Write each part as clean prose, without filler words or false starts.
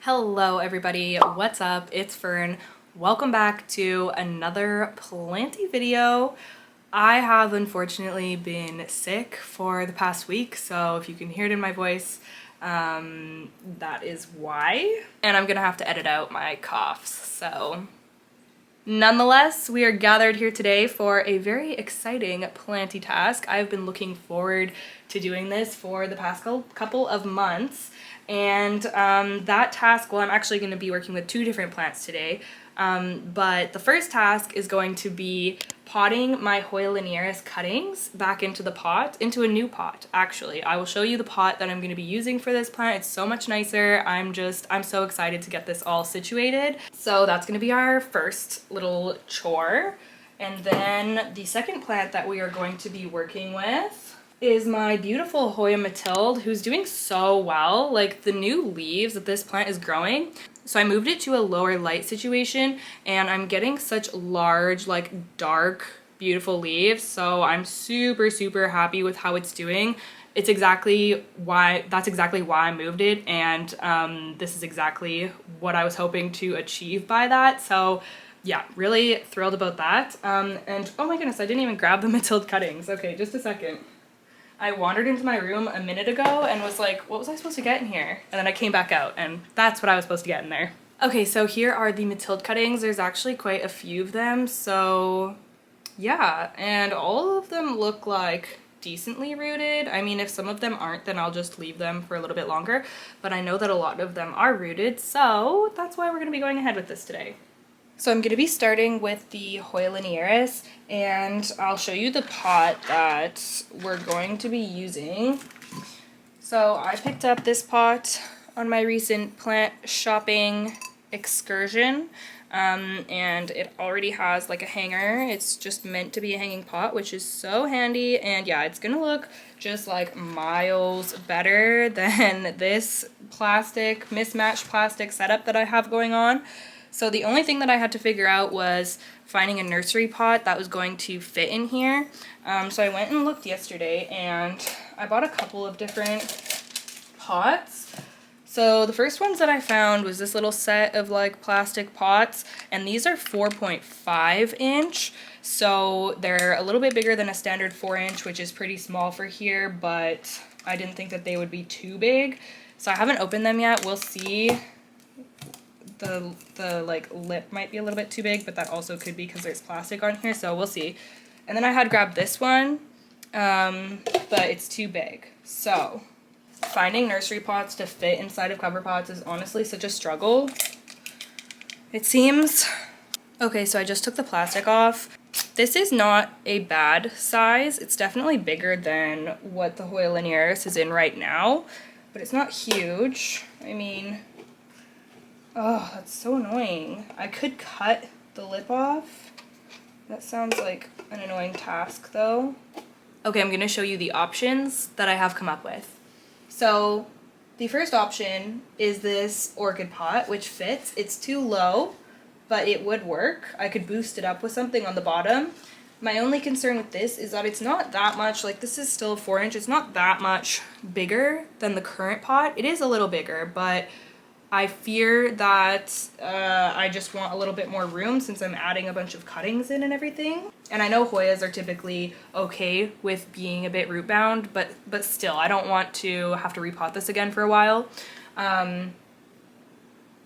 Hello everybody, what's up? It's Fern. Welcome back to another Planty video. I have unfortunately been sick for the past week, so if you can hear it in my voice, that is why. And I'm gonna have to edit out my coughs, so. Nonetheless, we are gathered here today for a very exciting Planty task. I've been looking forward to doing this for the past couple of months. And that task, well, I'm actually going to be working with two different plants today, but the first task is going to be potting my Hoya linearis cuttings back into the pot, into a new pot, actually. I will show you the pot that I'm going to be using for this plant. It's so much nicer. I'm so excited to get this all situated. So that's going to be our first little chore. And then the second plant that we are going to be working with is my beautiful Hoya Mathilde, who's doing so well. Like, the new leaves that this plant is growing. So I moved it to a lower light situation and I'm getting such large, like dark, beautiful leaves. So I'm super happy with how it's doing. That's exactly why I moved it, and this is exactly what I was hoping to achieve by that. So yeah, really thrilled about that. And oh my goodness, I didn't even grab the Mathilde cuttings. Okay, just a second. I wandered into my room a minute ago and was like, what was I supposed to get in here? And then I came back out and that's what I was supposed to get in there. Okay, so here are the Mathilde cuttings. There's actually quite a few of them, so yeah, and all of them look like decently rooted. I mean, if some of them aren't, then I'll just leave them for a little bit longer, but I know that a lot of them are rooted, so that's why we're going to be going ahead with this today. So I'm going to be starting with the Hoya linearis, and I'll show you the pot that we're going to be using. So I picked up this pot on my recent plant shopping excursion, and it already has like a hanger. It's just meant to be a hanging pot, which is so handy, and yeah, it's gonna look just like miles better than this plastic, mismatched plastic setup that I have going on. So the only thing that I had to figure out was finding a nursery pot that was going to fit in here. So I went and looked yesterday and I bought a couple of different pots. So the first ones that I found was this little set of like plastic pots, and these are 4.5 inch. So they're a little bit bigger than a standard 4-inch, which is pretty small for here, but I didn't think that they would be too big. So I haven't opened them yet. We'll see. The like lip might be a little bit too big, but that also could be because there's plastic on here, so we'll see. And then I had grabbed this one, but it's too big. So finding nursery pots to fit inside of cover pots is honestly such a struggle, it seems. Okay, so I just took the plastic off. This is not a bad size. It's definitely bigger than what the Hoya linearis is in right now, but it's not huge. I mean, oh, that's so annoying. I could cut the lip off. That sounds like an annoying task though. Okay, I'm gonna show you the options that I have come up with. So the first option is this orchid pot, which fits. It's too low, but it would work. I could boost it up with something on the bottom. My only concern with this is that it's not that much, like this is still 4-inch, it's not that much bigger than the current pot. It is a little bigger, but I fear that I just want a little bit more room since I'm adding a bunch of cuttings in and everything. And I know Hoyas are typically okay with being a bit root bound, but still, I don't want to have to repot this again for a while.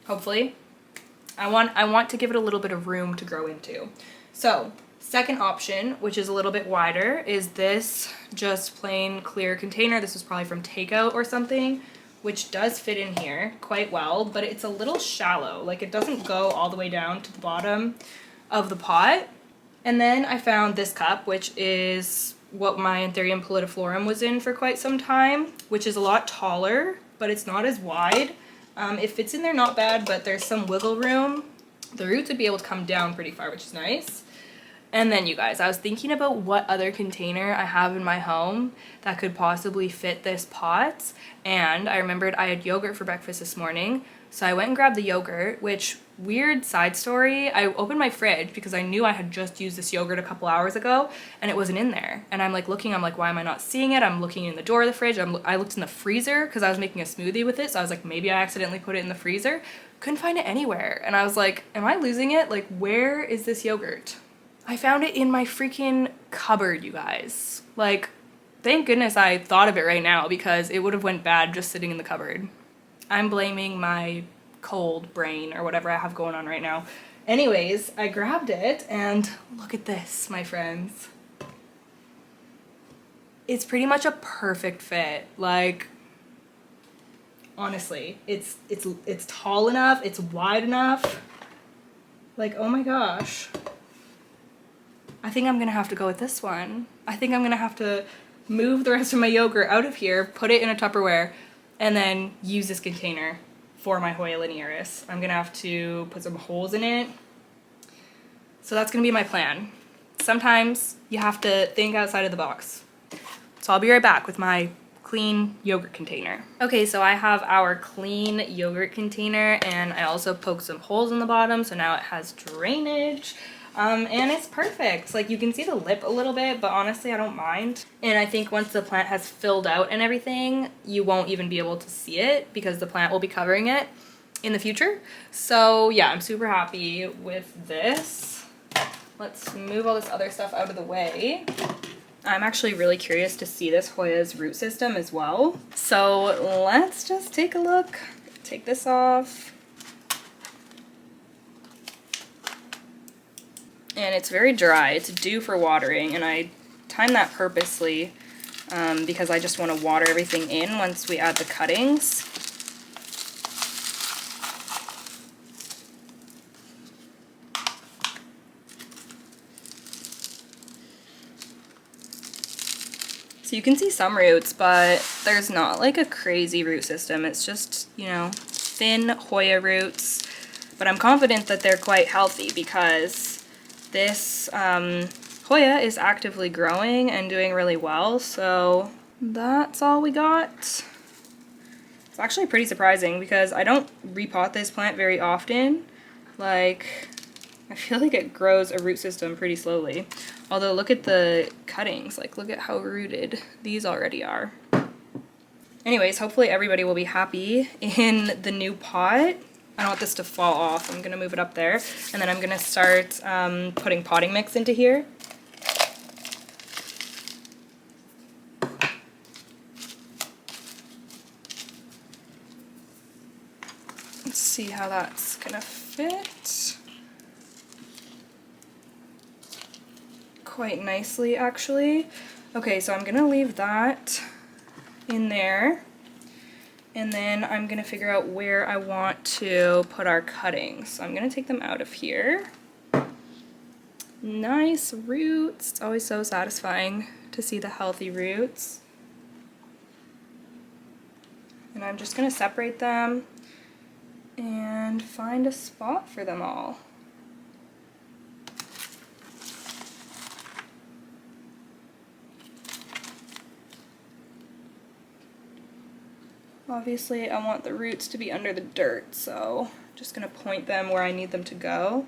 Hopefully. I want to give it a little bit of room to grow into. So, second option, which is a little bit wider, is this just plain clear container. This was probably from takeout or something, which does fit in here quite well, but it's a little shallow. Like, it doesn't go all the way down to the bottom of the pot. And then I found this cup, which is what my Anthurium pallidiflorum was in for quite some time, which is a lot taller, but it's not as wide. It fits in there not bad, but there's some wiggle room. The roots would be able to come down pretty far, which is nice. And then, you guys, I was thinking about what other container I have in my home that could possibly fit this pot, and I remembered I had yogurt for breakfast this morning, So I went and grabbed the yogurt, which, weird side story, I opened my fridge because I knew I had just used this yogurt a couple hours ago and it wasn't in there. And I'm like looking, I'm like, why am I not seeing it? I'm looking in the door of the fridge. I looked in the freezer because I was making a smoothie with it. So I was like, maybe I accidentally put it in the freezer. Couldn't find it anywhere. And I was like, am I losing it? Like, where is this yogurt? I found it in my freaking cupboard, you guys. Like, thank goodness I thought of it right now because it would have went bad just sitting in the cupboard. I'm blaming my cold brain or whatever I have going on right now. Anyways, I grabbed it and look at this, my friends. It's pretty much a perfect fit. Like, honestly, it's tall enough, it's wide enough. Like, oh my gosh. I think I'm gonna have to go with this one. I think I'm gonna have to move the rest of my yogurt out of here, put it in a Tupperware, and then use this container for my Hoya linearis. I'm gonna have to put some holes in it. So that's gonna be my plan. Sometimes you have to think outside of the box. So I'll be right back with my clean yogurt container. Okay, so I have our clean yogurt container and I also poked some holes in the bottom, so now it has drainage. And it's perfect. Like, you can see the lip a little bit, but honestly, I don't mind. And I think once the plant has filled out and everything, you won't even be able to see it because the plant will be covering it in the future. So yeah, I'm super happy with this. Let's move all this other stuff out of the way. I'm actually really curious to see this Hoya's root system as well. So let's just take a look. Take this off. And it's very dry. It's due for watering, and I timed that purposely because I just want to water everything in once we add the cuttings. So you can see some roots, but there's not like a crazy root system. It's just, you know, thin Hoya roots. But I'm confident that they're quite healthy because this Hoya is actively growing and doing really well, so that's all we got. It's actually pretty surprising because I don't repot this plant very often. Like, I feel like it grows a root system pretty slowly. Although look at the cuttings, like look at how rooted these already are. Anyways, hopefully everybody will be happy in the new pot. I don't want this to fall off. I'm gonna move it up there, and then I'm gonna start putting potting mix into here. Let's see how that's gonna fit. Quite nicely, actually. Okay, so I'm gonna leave that in there. And then I'm gonna figure out where I want to put our cuttings. So I'm gonna take them out of here. Nice roots. It's always so satisfying to see the healthy roots. And I'm just gonna separate them and find a spot for them all. Obviously, I want the roots to be under the dirt, so I'm just gonna point them where I need them to go.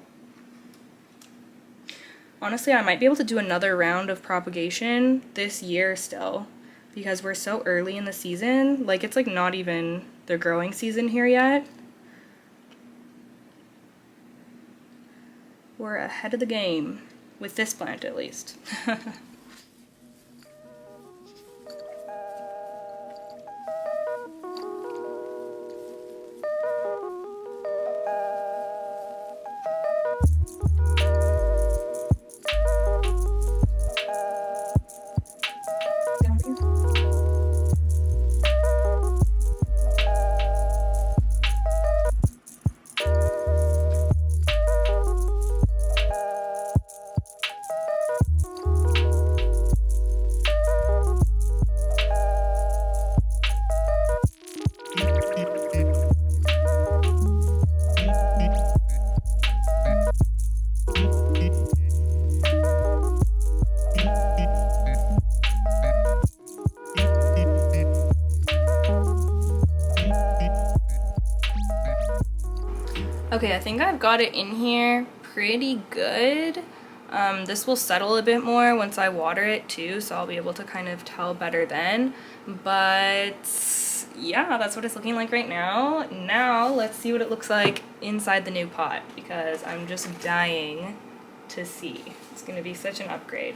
Honestly, I might be able to do another round of propagation this year still, because we're so early in the season. Like, it's like not even the growing season here yet. We're ahead of the game, with this plant at least. Okay, I think I've got it in here pretty good. This will settle a bit more once I water it too, so I'll be able to kind of tell better then. But yeah, that's what it's looking like right now. Now let's see what it looks like inside the new pot, because I'm just dying to see. It's gonna be such an upgrade.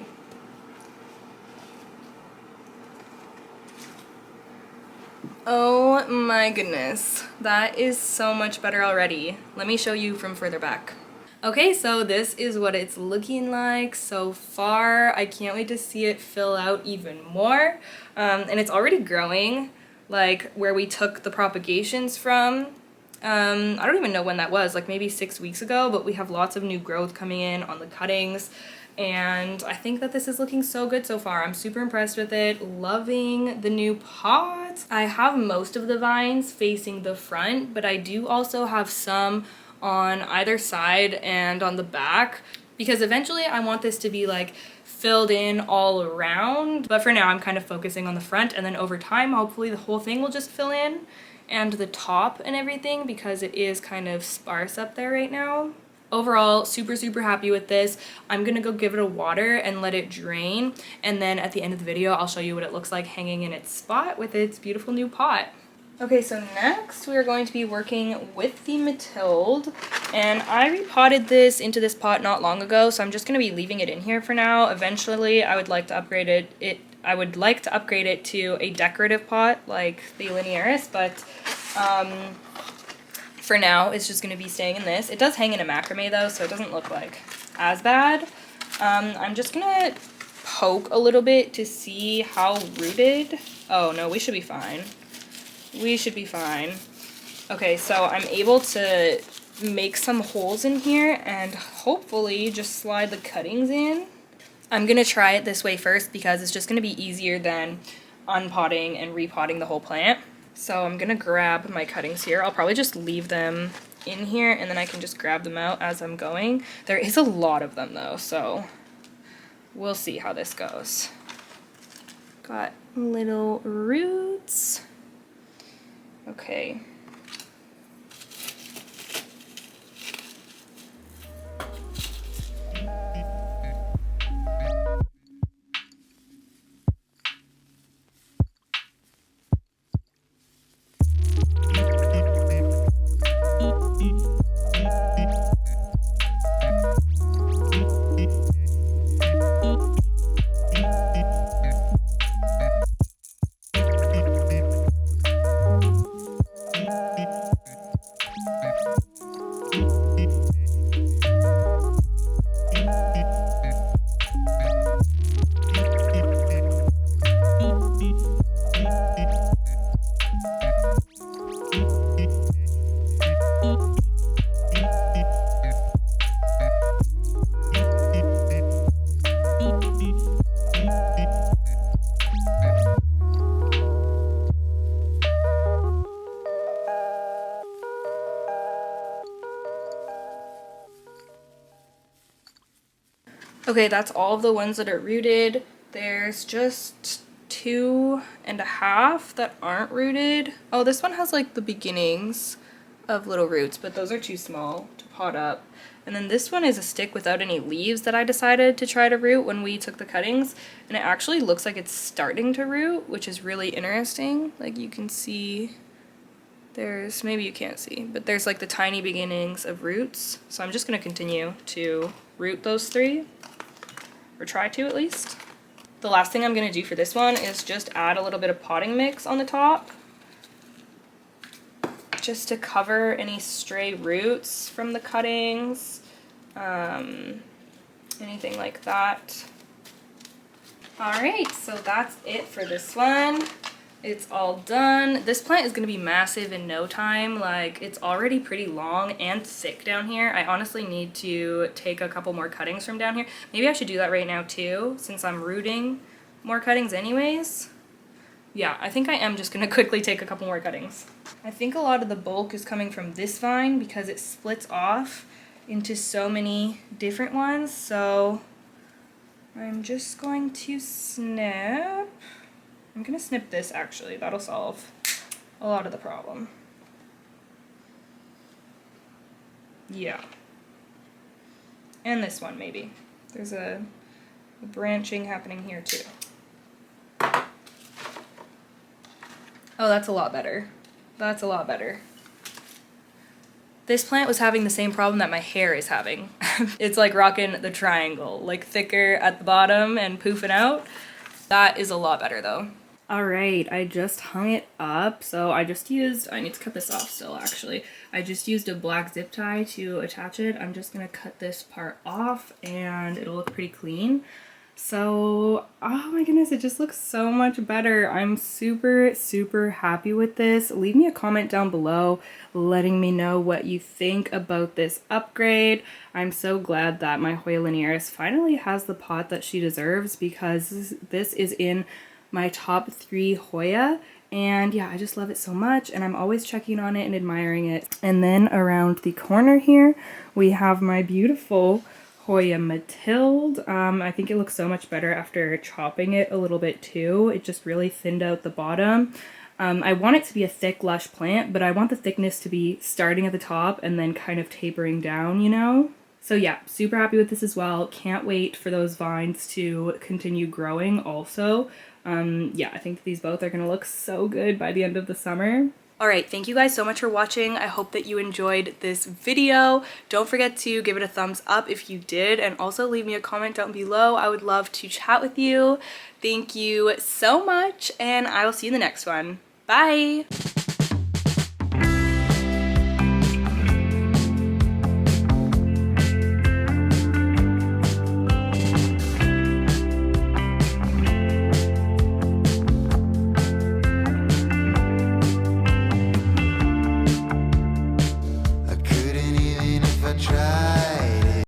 Oh my goodness, that is so much better already. Let me show you from further back. Okay, so this is what it's looking like so far. I can't wait to see it fill out even more. And it's already growing, like where we took the propagations from. I don't even know when that was, like maybe 6 weeks ago, but we have lots of new growth coming in on the cuttings. And I think that this is looking so good so far. I'm super impressed with it, loving the new pot. I have most of the vines facing the front, but I do also have some on either side and on the back, because eventually I want this to be like filled in all around. But for now I'm kind of focusing on the front, and then over time hopefully the whole thing will just fill in, and the top and everything, because it is kind of sparse up there right now. Overall, super happy with this. I'm gonna go give it a water and let it drain, and then at the end of the video I'll show you what it looks like hanging in its spot with its beautiful new pot. Okay, so next we are going to be working with the Mathilde, and I repotted this into this pot not long ago, so I'm just going to be leaving it in here for now. Eventually I would like to upgrade it. I would like to upgrade it to a decorative pot like the linearis, but for now it's just going to be staying in this. It does hang in a macrame though, so it doesn't look like as bad. I'm just going to poke a little bit to see how rooted. Oh no, we should be fine. We should be fine. Okay, so I'm able to make some holes in here and hopefully just slide the cuttings in. I'm gonna try it this way first because it's just gonna be easier than unpotting and repotting the whole plant. So I'm gonna grab my cuttings here. I'll probably just leave them in here and then I can just grab them out as I'm going. There is a lot of them though, so we'll see how this goes. Got little roots. Okay. Okay, that's all of the ones that are rooted. There's just 2.5 that aren't rooted. Oh, this one has like the beginnings of little roots, but those are too small to pot up. And then this one is a stick without any leaves that I decided to try to root when we took the cuttings. And it actually looks like it's starting to root, which is really interesting. Like you can see there's, maybe you can't see, but there's like the tiny beginnings of roots. So I'm just gonna continue to root those 3. Or try to at least. The last thing I'm going to do for this one is just add a little bit of potting mix on the top, just to cover any stray roots from the cuttings, anything like that. Alright, so that's it for this one. It's all done. This plant is going to be massive in no time. Like, it's already pretty long and thick down here. I honestly need to take a couple more cuttings from down here. Maybe I should do that right now too, since I'm rooting more cuttings anyways. Yeah, I think I am just going to quickly take a couple more cuttings. I think a lot of the bulk is coming from this vine because it splits off into so many different ones. So I'm just going to snip. I'm gonna snip this actually, that'll solve a lot of the problem. Yeah. And this one, maybe. There's a branching happening here, too. Oh, that's a lot better. That's a lot better. This plant was having the same problem that my hair is having. It's like rocking the triangle, like thicker at the bottom and poofing out. That is a lot better though. All right, I just hung it up. So I need to cut this off still actually. I just used a black zip tie to attach it. I'm just gonna cut this part off and it'll look pretty clean. So, oh my goodness, it just looks so much better. I'm super, super happy with this. Leave me a comment down below letting me know what you think about this upgrade. I'm so glad that my Hoya linearis finally has the pot that she deserves because this is in my top 3 Hoya. And yeah, I just love it so much and I'm always checking on it and admiring it. And then around the corner here, we have my beautiful Hoya Mathilde. I think it looks so much better after chopping it a little bit too. It just really thinned out the bottom. I want it to be a thick, lush plant, but I want the thickness to be starting at the top and then kind of tapering down, you know? So yeah, super happy with this as well. Can't wait for those vines to continue growing also. Yeah, I think these both are gonna look so good by the end of the summer. Alright, thank you guys so much for watching. I hope that you enjoyed this video. Don't forget to give it a thumbs up if you did, and also leave me a comment down below. I would love to chat with you. Thank you so much, and I will see you in the next one. Bye!